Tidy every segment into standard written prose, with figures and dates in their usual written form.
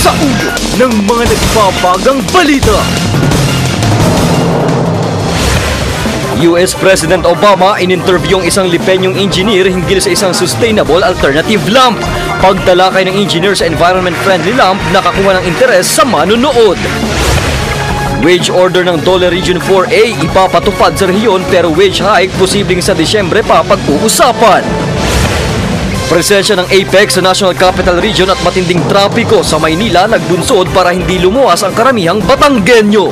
sa ulo ng mga nagbabagang balita. US President Obama in-interview ang isang Lipenyong engineer hinggil sa isang sustainable alternative lamp. Pagtalakay ng engineer sa environment-friendly lamp, nakakuha ng interes sa manunood. Wage order ng Dole Region 4A ipapatupad sa rehiyon pero wage hike posibleng sa Disyembre pa pag-uusapan. Presensya ng APEC sa National Capital Region at matinding trapiko sa Maynila nagbunsod para hindi lumuwas ang karamihang Batanggenyo.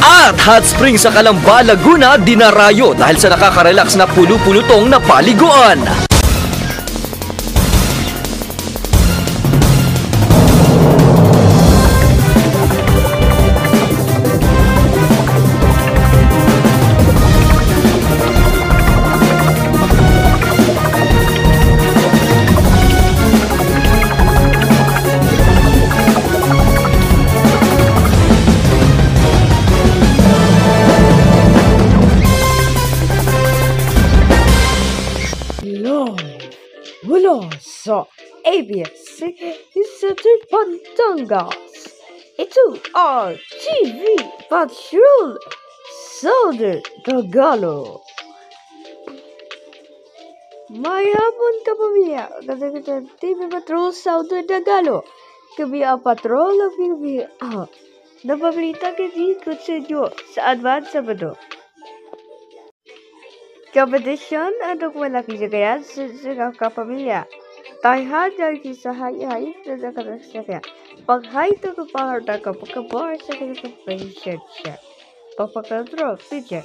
At hot spring sa Calamba, Laguna, dinarayo dahil sa nakaka-relax na pulo-pulutong na paliguan. Mula sa ABS-CBN Batangas, ito ang TV Patrol Southern Tagalog. May hapon ka pamilya, kasi TV Patrol Southern Tagalog. Kami ang patrol ng PBA na pabalita kasi ko sa inyo sa Advance Sabado. Kompetisyon untuk malaki jagayan sa kapamilya. Tayhan ang kisahay-hay na nakaragsaya. Pag-hay ito kapaharta ka pagkabar sa competition siya. Pagpakontrol, pidyan.